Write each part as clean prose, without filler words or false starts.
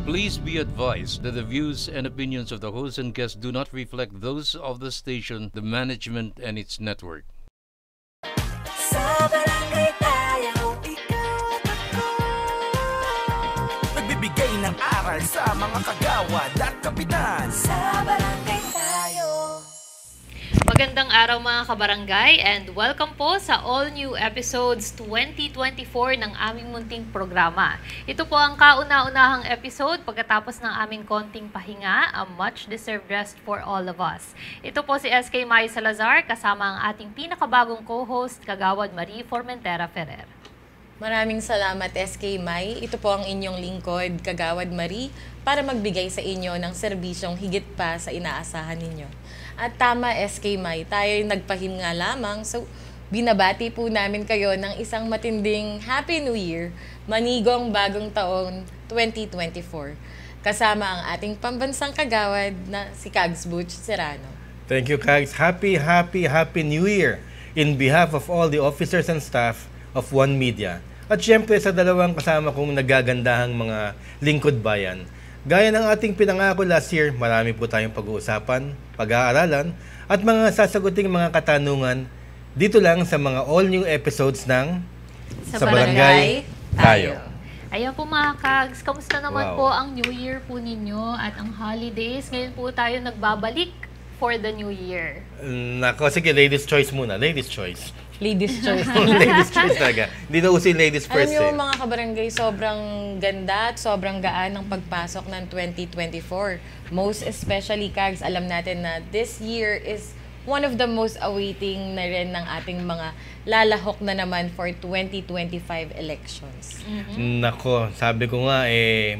Please be advised that the views and opinions of the host and guests do not reflect those of the station, the management, and its network. Sa barangay tayo, ikaw at ako. Nagbibigay ng aral sa mga kagawad at kapitan. Sa barangay tayo. Magandang araw mga kabarangay and welcome po sa all-new episodes 2024 ng aming munting programa. Ito po ang kauna-unahang episode pagkatapos ng aming konting pahinga, a much-deserved rest for all of us. Ito po si SK Mai Salazar kasama ang ating pinakabagong co-host, Kagawad Marie Formentera Ferrer. Maraming salamat SK Mai. Ito po ang inyong lingkod, Kagawad Marie, para magbigay sa inyo ng serbisyong higit pa sa inaasahan ninyo. At tama SK Mai, tayo'y nagpahinga lamang. So, binabati po namin kayo ng isang matinding Happy New Year, manigong bagong taon 2024. Kasama ang ating pambansang kagawad na si Kags Butch Serrano. Thank you, Kags. Happy New Year in behalf of all the officers and staff of One Media. At syempre sa dalawang kasama kong nagagandahang mga lingkod bayan. Gaya ng ating pinangako last year, marami po tayong pag-uusapan, pag-aaralan, at mga sasaguting mga katanungan dito lang sa mga all-new episodes ng Sa Barangay Tayo. Ayan po mga Kags, kamusta naman Wow. po ang New Year po ninyo at ang holidays? Ngayon po tayo nagbabalik for the New Year. Nako, sige, ladies' choice muna. Ladies' choice. Ladies' choice. Ladies' choice talaga. Hindi na uso yung ladies first Alam niyo mga kabarangay, sobrang ganda at sobrang gaan ng pagpasok ng 2024. Most especially, Kags, alam natin na this year is one of the most awaiting na rin ng ating mga lalahok na naman for 2025 elections. Nako, sabi ko nga,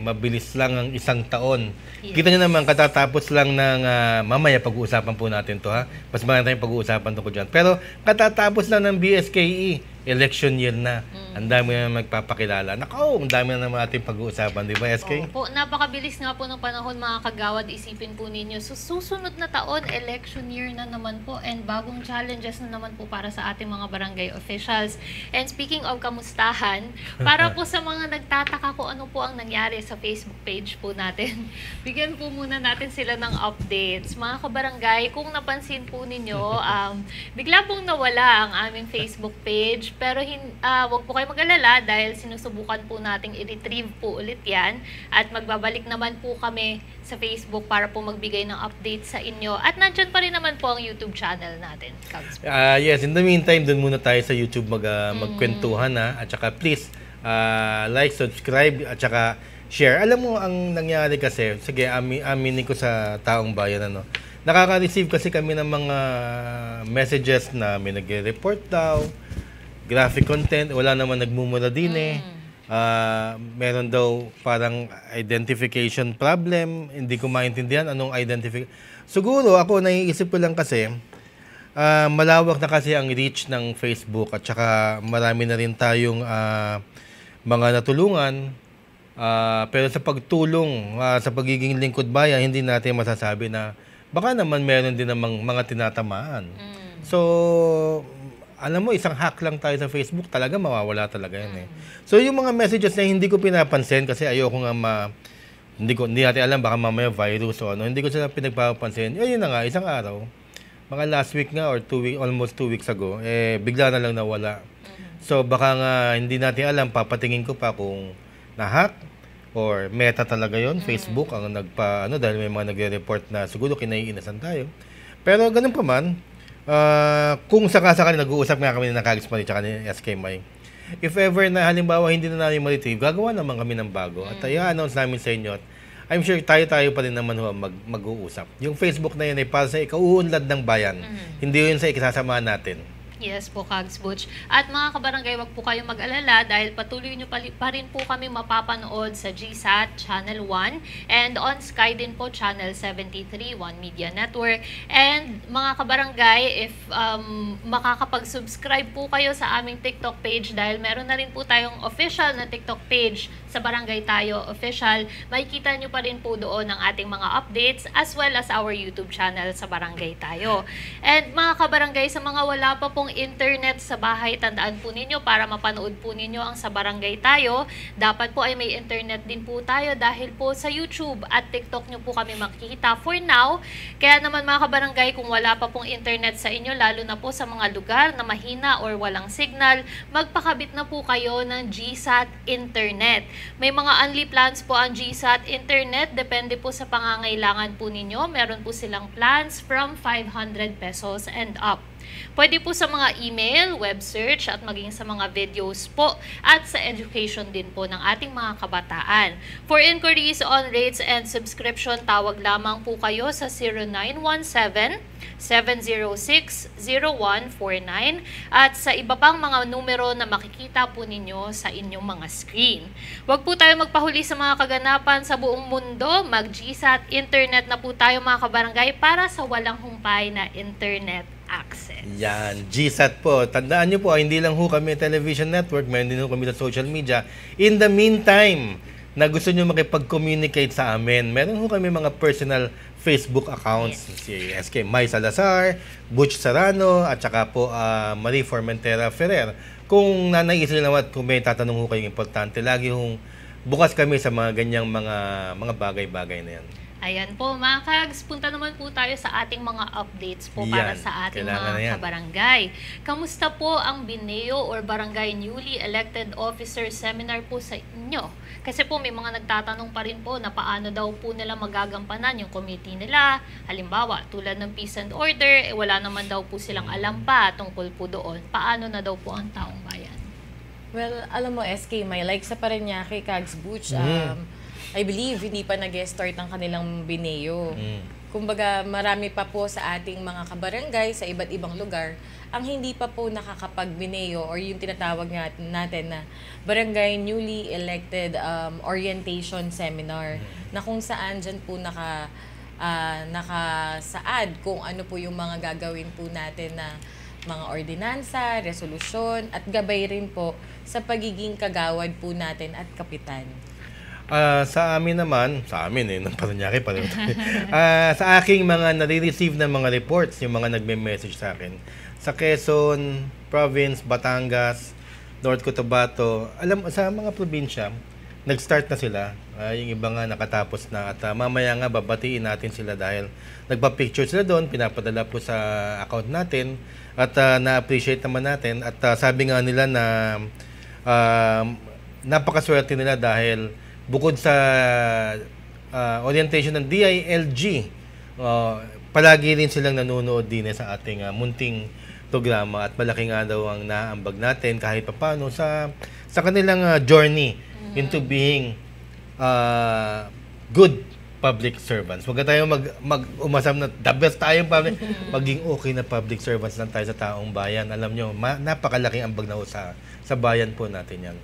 mabilis lang ang isang taon. Yes. Kita nyo naman, katatapos lang ng, mamaya pag-uusapan po natin to ha. Mas marami tayong pag-uusapan tungkol dyan. Pero katatapos lang ng BSKE, election year na. Ang dami na magpapakilala. Nako, ang dami na naman ating pag-uusapan, di ba SK? Opo, napakabilis nga po ng panahon mga kagawad, isipin po ninyo. So, susunod na taon, election year na naman po and bagong challenges na naman po para sa ating mga barangay officials. And speaking of kamustahan, para po sa mga nagtataka kung ano po ang nangyari sa Facebook page po natin, bigyan po muna natin sila ng updates. Mga kabarangay, kung napansin po ninyo, bigla pong nawala ang aming Facebook page. Pero wag po kayo mag-alala dahil sinusubukan po nating i-retrieve po ulit yan. At magbabalik naman po kami sa Facebook para po magbigay ng update sa inyo. At nandyan pa rin naman po ang YouTube channel natin. Yes, in the meantime, dun muna tayo sa YouTube magkwentuhan ha. At saka please, like, subscribe, at saka share. Alam mo, ang nangyari kasi, sige, aminin ko sa taong bayan, ano, nakaka-receive kasi kami ng mga messages na may nagre-report daw, graphic content, wala naman nagmumura din meron daw parang identification problem, hindi ko maintindihan anong identification. Siguro ako naiisip ko lang kasi malawak na kasi ang reach ng Facebook at saka marami na rin tayong mga natulungan. Pero sa pagtulong, sa pagiging lingkod bayan, hindi natin masasabi na baka naman meron din namang mga tinatamaan. So, alam mo, isang hack lang tayo sa Facebook, talaga mawawala talaga yan So, yung mga messages na hindi ko pinapansin kasi ayoko nga hindi natin alam, baka mamaya virus o ano, hindi ko sila pinagpapansin. Yun na nga, isang araw, mga last week nga or almost 2 weeks ago, bigla na lang nawala. So, baka nga hindi natin alam, papatingin ko pa kung na-hack or meta talaga yon Facebook ang dahil may mga nagre-report na siguro kinaiinasan tayo. Pero ganun pa man, kung sakasakali nag-uusap nga kami ng Kags Marie at ni SK Mai, if ever na halimbawa hindi na namin ma-retrieve, gagawa naman kami ng bago at i-announce namin sa inyo. I'm sure tayo pa rin naman mag-uusap. Yung Facebook na yun ay para sa ikauunlad ng bayan, hindi yun sa ikasasama natin. Yes po, Kags Butch. At mga kabarangay, wag po kayong mag-alala dahil patuloy nyo pa rin po kami mapapanood sa GSAT Channel 1 and on Sky din po Channel 73, One Media Network. And mga kabarangay, if makakapag-subscribe po kayo sa aming TikTok page dahil meron na rin po tayong official na TikTok page sa Barangay Tayo Official, makikita nyo pa rin po doon ang ating mga updates as well as our YouTube channel sa Barangay Tayo. And mga kabarangay, sa mga wala pa pong internet sa bahay, tandaan po ninyo, para mapanood po ninyo ang Sa Barangay Tayo, dapat po ay may internet din po tayo dahil po sa YouTube at TikTok nyo po kami makikita for now. Kaya naman mga kabarangay, kung wala pa pong internet sa inyo, lalo na po sa mga lugar na mahina or walang signal, magpakabit na po kayo ng GSAT internet. May mga unli plans po ang GSAT internet, depende po sa pangangailangan po ninyo. Meron po silang plans from 500 pesos and up. Pwede po sa mga email, web search, at maging sa mga videos po at sa education din po ng ating mga kabataan. For inquiries on rates and subscription, tawag lamang po kayo sa 0917-706-0149 at sa iba pang mga numero na makikita po ninyo sa inyong mga screen. Huwag po tayo magpahuli sa mga kaganapan sa buong mundo. Mag-GSAT internet na po tayo mga kabarangay para sa walang humpay na internet access. Yan, GSAT po. Tandaan nyo po, hindi lang ho kami television network, mayroon din ho kami sa social media. In the meantime, na gusto nyo makipag-communicate sa amin, meron ho kami mga personal Facebook accounts. Si SK May Salazar, Butch Sarano, at saka po Marie Formentera Ferrer. Kung nanaisin nyo naman, kung may tatanong ho kayong importante, lagi hong bukas kami sa mga ganyang mga bagay-bagay na yan. Ayan po, mga kags, punta naman po tayo sa ating mga updates po para Yan, sa ating kailangan na yan. mga kabarangay. Kamusta po ang BINEO or Barangay Newly Elected Officer Seminar po sa inyo? Kasi po may mga nagtatanong pa rin po na paano daw po nila magagampanan yung committee nila. Halimbawa, tulad ng peace and order, wala naman daw po silang alam pa tungkol po doon. Paano na daw po ang taong bayan? Well, alam mo, SK, may like sa Parañaque, Kags Butch, I believe hindi pa nag-start ang kanilang BINEO. Kumbaga, marami pa po sa ating mga kabarangay sa iba't ibang lugar ang hindi pa po nakakapag-BINEO or yung tinatawag natin na Barangay Newly Elected Orientation Seminar na kung saan dyan po nakasaad kung ano po yung mga gagawin po natin na mga ordinansa, resolusyon at gabay rin po sa pagiging kagawad po natin at kapitan. Sa amin naman, ng Parañaque pa rin. Sa aking mga nare-receive na mga reports, yung mga nagme-message sa akin, sa Quezon, Province, Batangas, North Cotabato, sa mga probinsya, nag-start na sila. Yung iba nga nakatapos na at mamaya nga babatiin natin sila dahil nagpa-picture sila doon, pinapadala po sa account natin at na-appreciate naman natin at sabi nga nila na napakaswerte nila dahil bukod sa orientation ng DILG, palagi rin silang nanonood din sa ating munting programa at malaki nga daw ang naambag natin kahit papaano sa kanilang journey into being good public servants. Huwag tayo mag-umasam na the best tayong public, maging okay na public servants lang tayo sa taong bayan. Alam nyo, napakalaking ambag na sa bayan po natin yan.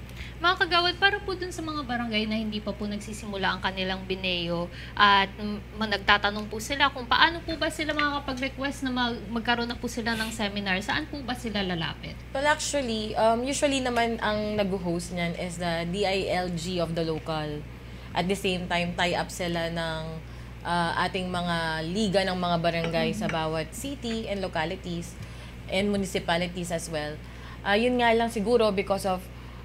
Mga kagawad, para po dun sa mga barangay na hindi pa po nagsisimula ang kanilang BINEO at nagtatanong po sila kung paano po ba sila makakapag-request na magkaroon na po sila ng seminar, saan po ba sila lalapit? Well, actually, usually naman ang nag-host niyan is the DILG of the local. At the same time, tie-up sila ng ating mga liga ng mga barangay sa bawat city and localities and municipalities as well. Yun nga lang siguro because of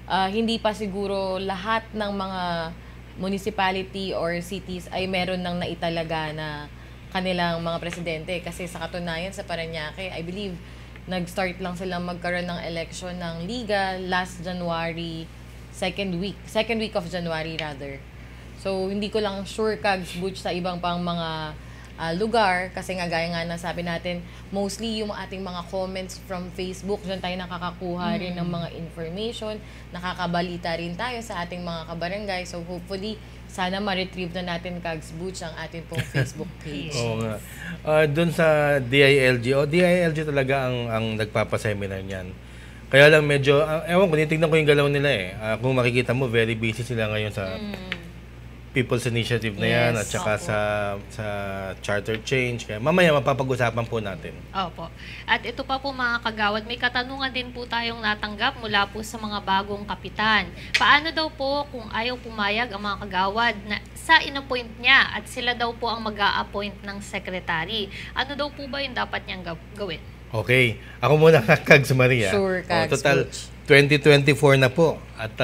hindi pa siguro lahat ng mga municipality or cities ay meron nang naitalaga na kanilang mga presidente. Kasi sa katunayan sa Parañaque, I believe, nag-start lang silang magkaroon ng election ng liga last January, second week of January rather. So, hindi ko lang sure, Kags Butch, sa ibang pang mga lugar kasi nga gaya nga na sabi natin, mostly yung ating mga comments from Facebook, dyan tayo nakakakuha rin ng mga information, nakakabalita rin tayo sa ating mga kabarangay. So hopefully, sana ma-retrieve na natin, Kags Butch, ang ating pong Facebook page. Oo nga. Doon sa DILG, DILG talaga ang nagpapaseminar niyan. Kaya lang medyo, ewan ko, titignan ko yung galaw nila kung makikita mo, very busy sila ngayon sa People's Initiative na yan at saka sa charter change. Kaya mamaya mapapag-usapan po natin. Opo. At ito pa po mga kagawad, may katanungan din po tayong natanggap mula po sa mga bagong kapitan. Paano daw po kung ayaw pumayag ang mga kagawad na sa in-appoint niya at sila daw po ang mag-a-appoint ng secretary? Ano daw po ba yung dapat niyang gawin? Okay. Ako muna Kags Maria. Sure, Kags, Total, Coach. 2024 na po. At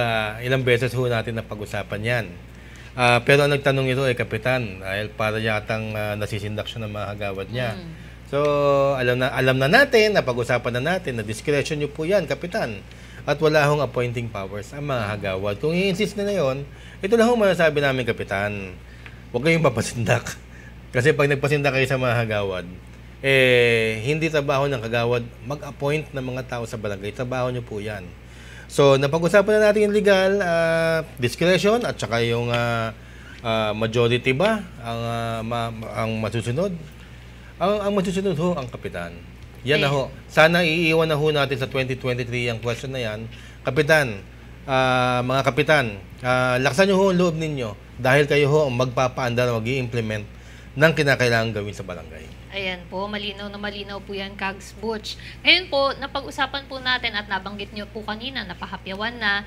ilang beses ho natin napag-usapan yan. Pero ang nagtanong ito ay Kapitan. Dahil para yatang nasisindak siya ng mga kagawad niya. So, alam na natin, napag-usapan na natin, na discretion niyo po yan, Kapitan. At wala hong appointing powers ang mga kagawad. Kung i-insist na yun, ito lang hong masasabi namin, Kapitan. Huwag kayong papasindak. Kasi pag nagpasindak kayo sa mga kagawad, hindi trabaho ng kagawad mag-appoint ng mga tao sa barangay. Trabaho nyo po yan. So, napag-usapan na natin yung legal discretion at saka yung majority ba ang masusunod. Ang masusunod ho ang Kapitan. Yan na ho. Sana iiwan na ho natin sa 2023 ang question na yan. Kapitan, mga Kapitan, laksan nyo ho ang loob ninyo dahil kayo ho ang magpapaandar, mag-i-implement ng kinakailangan gawin sa barangay. Ayan po, malinaw na malinaw po yan, Kags Butch. Ngayon po, napag-usapan po natin at nabanggit nyo po kanina, napahapyawan na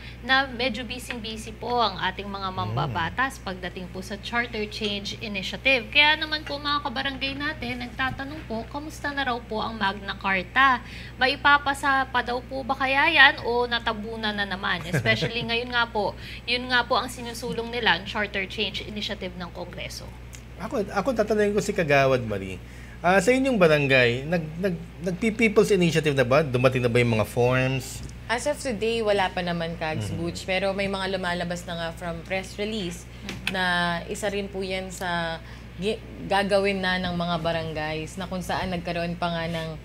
medyo busy-busy po ang ating mga mambabatas pagdating po sa Charter Change Initiative. Kaya naman po mga kabarangay natin, nagtatanong po, kamusta na raw po ang Magna Carta? Maipapasa pa daw po ba kaya yan o natabunan na naman? Especially ngayon nga po, yun nga po ang sinusulong nila, ang Charter Change Initiative ng Kongreso. Ako tatanungin ko si Kagawad Marie. Sa inyong barangay, nag-People's Initiative na ba? Dumating na ba yung mga forms? As of today, wala pa naman, Kags Butch. Pero may mga lumalabas na nga from press release na isa rin po yan sa gagawin na ng mga barangays na kung saan nagkaroon pa nga ng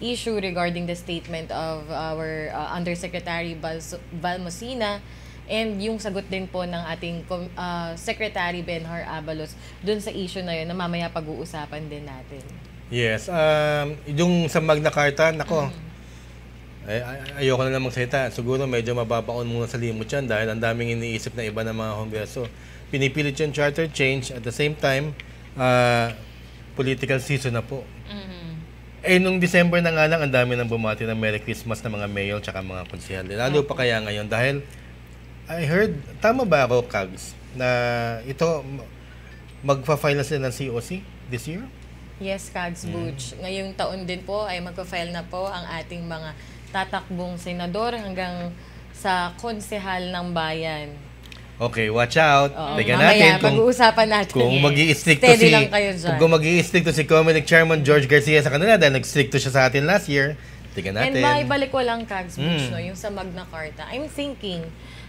issue regarding the statement of our Undersecretary Balmosina and yung sagot din po ng ating Secretary Benhar Abalos dun sa issue na yun na mamaya pag-uusapan din natin. Yes. Yung sa Magna Carta, nako, ayoko na lang magsalita. Siguro medyo mababaon muna sa limot yan dahil ang daming iniisip na iba ng mga Kongreso. Pinipilit yung charter change at the same time, political season na po. Nung December na nga lang, ang dami nang bumati ng Merry Christmas ng mga mayor tsaka mga konsehal. Lalo pa kaya ngayon dahil I heard, tama ba ako, Kags, na ito, magpa-file na sila ng COC this year? Yes, Kags Butch. Ngayong taon din po ay magpa-file na po ang ating mga tatakbong senador hanggang sa konsehal ng bayan. Okay, watch out. Tignan Mamaya, natin pag-uusapan natin. kung mag-i-stick to Steady si lang kayo dyan. kung mag-i-stick to si Comelec Chairman George Garcia sa kanila dahil nag-stick to siya sa atin last year. Tignan natin. And maibalik ko lang, Kags Butch, no, yung sa Magna Carta. I'm thinking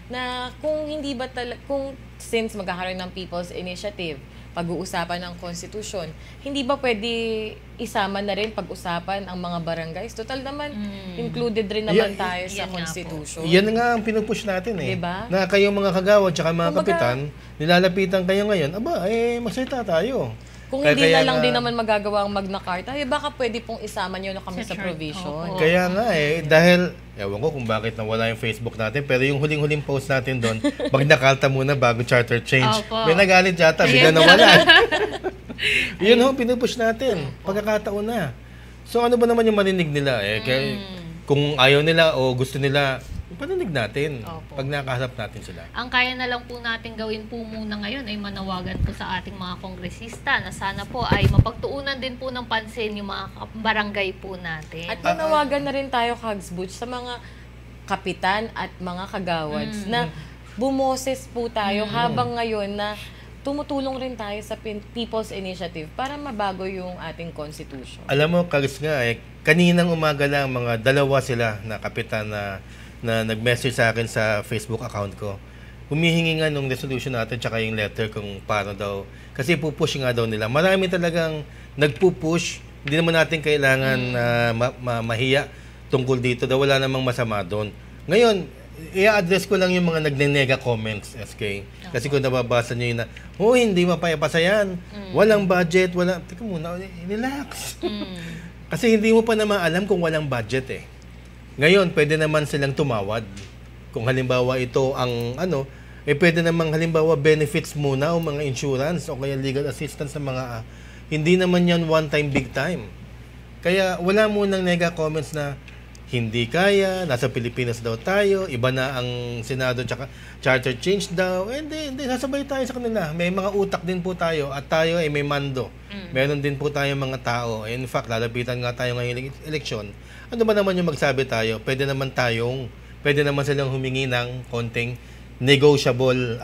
na kung hindi ba kung since magkakaroon ng People's Initiative, pag-uusapan ng konstitusyon, hindi ba pwede isama na rin pag-usapan ang mga barangays? Total naman, included rin naman tayo sa yan nga konstitusyon. Yan nga ang pinupush natin eh. Diba? Na kayong mga kagawad tsaka mga Kumbaga, kapitan, nilalapitan kayo ngayon, magsalita tayo. Kung Kaya- hindi kaya na lang nga- din naman magagawa ang Magna Carta, baka pwede pong isama nyo na kami sa Sa provision. Opo. Kaya nga dahil, ewan ko kung bakit nawala yung Facebook natin, pero yung huling-huling post natin doon, Magna Carta muna bago charter change. Opo. May nagalit yata, bigla nawala. Yun ho, pinupush natin. Pagkakataon na. So ano ba naman yung marinig nila? Kung ayaw nila o gusto nila, paninig natin. Opo. Pag nakaharap natin sila. Ang kaya na lang po natin gawin po muna ngayon ay manawagan po sa ating mga kongresista na sana po ay mapagtuunan din po ng pansin yung mga barangay po natin. At manawagan na rin tayo, Kags Butch, sa mga kapitan at mga kagawads na bumoses po tayo habang ngayon na tumutulong rin tayo sa People's Initiative para mabago yung ating constitution. Alam mo, Kags nga kaninang umaga lang, mga dalawa sila na kapitan na nag-message sa akin sa Facebook account ko. Humihingi nga nung resolution natin tsaka yung letter kung paano daw. Kasi pupush nga daw nila. Marami talagang nagpupush. Hindi naman natin kailangan mahiya tungkol dito. Daw wala namang masama doon. Ngayon, i-address ko lang yung mga nagnenega comments, SK. Kasi kung nababasa nyo yun na, hindi mapayapasa yan. Walang budget, Teka muna, relax. Kasi hindi mo pa naman alam kung walang budget eh. Ngayon, pwede naman silang tumawad. Kung halimbawa ito ang pwede namang halimbawa benefits muna o mga insurance o kaya legal assistance sa mga hindi naman yan one time, big time. Kaya wala munang nega comments na hindi kaya, nasa Pilipinas daw tayo, iba na ang Senado tsaka charter change daw. Hindi, sasabay tayo sa kanila. May mga utak din po tayo at tayo ay may mando. Meron din po tayo mga tao. In fact, lalapitan nga tayo ngayong eleksyon. Ano ba naman yung magsabi tayo? Pwede naman silang humingi ng konting negotiable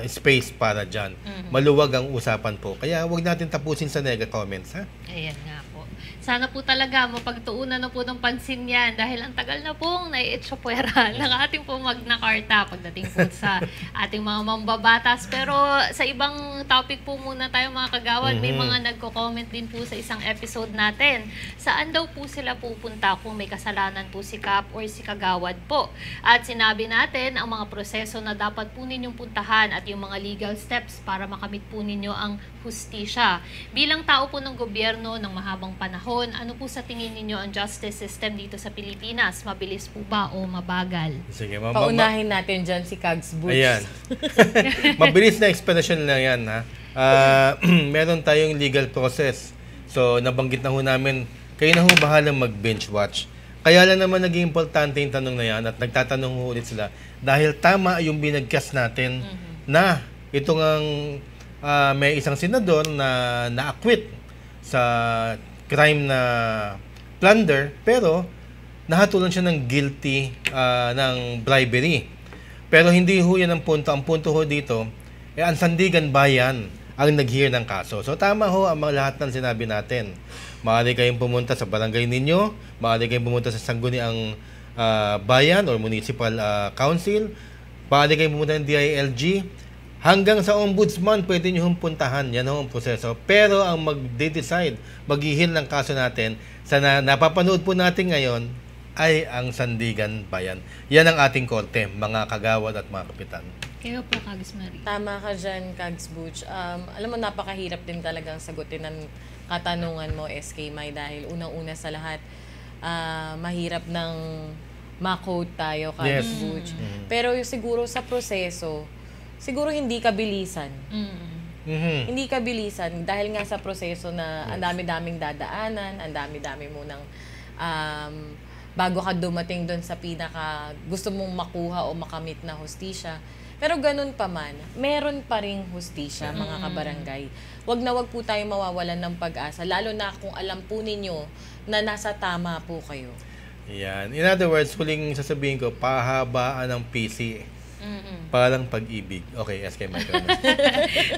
space para dyan. Maluwag ang usapan po. Kaya huwag natin tapusin sa nega comments, ha? Ayan nga po. Sana po talaga mapagtuunan na po ng pansin yan dahil ang tagal na pong naiitsapwera ng ating pong Magna Carta pagdating po sa ating mga mambabatas. Pero sa ibang topic po muna tayo mga kagawad, may mga nagko-comment din po sa isang episode natin. Saan daw po sila pupunta kung may kasalanan po si Kap or si kagawad po? At sinabi natin ang mga proseso na dapat po ninyong puntahan at yung mga legal steps para makamit po ninyo ang hustisya. Bilang tao po ng gobyerno ng mahabang panahon, ano po sa tingin ninyo ang justice system dito sa Pilipinas? Mabilis po ba o mabagal? Sige, Paunahin natin dyan si Kags Butch. Ayan. Mabilis na explanation lang yan, ha? Meron tayong legal process. So, nabanggit na ho namin, kayo na ho bahalang mag-bench watch. Kaya lang naman naging importante yung tanong na yan at nagtatanong ho ulit sila dahil tama yung binagkas natin na ito ngang may isang senador na na-acquit sa crime na plunder pero nahatulan siya ng guilty ng bribery. Pero hindi ho yan ang punto. Ang punto ho dito, ang Sandigan Bayan ang nag-hear ng kaso. So tama ho ang mga lahat ng sinabi natin. Maaari kayong pumunta sa barangay ninyo, maaari kayong pumunta sa sangguniang bayan or municipal council, maaari kayong pumunta ng DILG, hanggang sa ombudsman pwede nyo hong puntahan. Yan ho ang proseso. Pero ang mag-decide, mag-ihil ng kaso natin, sa napapanood po natin ngayon, ay ang Sandigan Bayan. Yan ang ating korte, mga kagawad at mga kapitan. Kayo po, Kags Marie. Tama ka dyan, Kags Butch. Alam mo, napakahirap din talagang sagutin ng katanungan mo, SK Mai, dahil unang-una sa lahat, mahirap ng ma-quote tayo, Kags Butch. Pero yung siguro sa proseso, siguro hindi kabilisan. Hindi kabilisan dahil nga sa proseso na ang dami-daming dadaanan, ang dami-dami mo ng bago ka dumating doon sa pinaka gusto mong makuha o makamit na hustisya. Pero ganun pa man, meron pa ring hustisya, mga kabarangay. Wag na wag po tayo mawawalan ng pag-asa, lalo na kung alam po ninyo na nasa tama po kayo. Yan. In other words, huling sasabihin ko, pahabaan ng PC. Parang pag-ibig. Okay, SK Michael.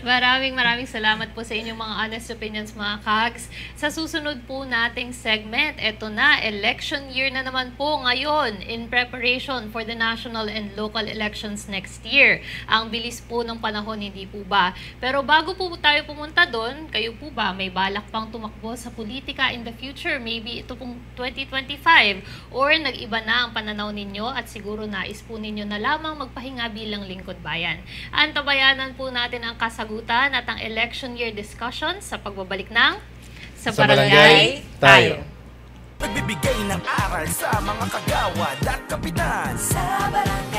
Maraming salamat po sa inyong mga honest opinions, mga Kags. Sa susunod po nating segment, eto na, election year na naman po ngayon in preparation for the national and local elections next year. Ang bilis po ng panahon, hindi po ba? Pero bago po tayo pumunta doon, kayo po ba may balak pang tumakbo sa politika in the future? Maybe ito pong 2025 or nag-iba na ang pananaw ninyo at siguro nais po ninyo na lamang magpahinga bilang lingkod bayan. Antabayanan po natin ang kasagutan at ang election year discussion sa pagbabalik ng Sa Barangay Tayo. Nagbibigay ng aral sa mga kagawad at kapitan. Sa barangay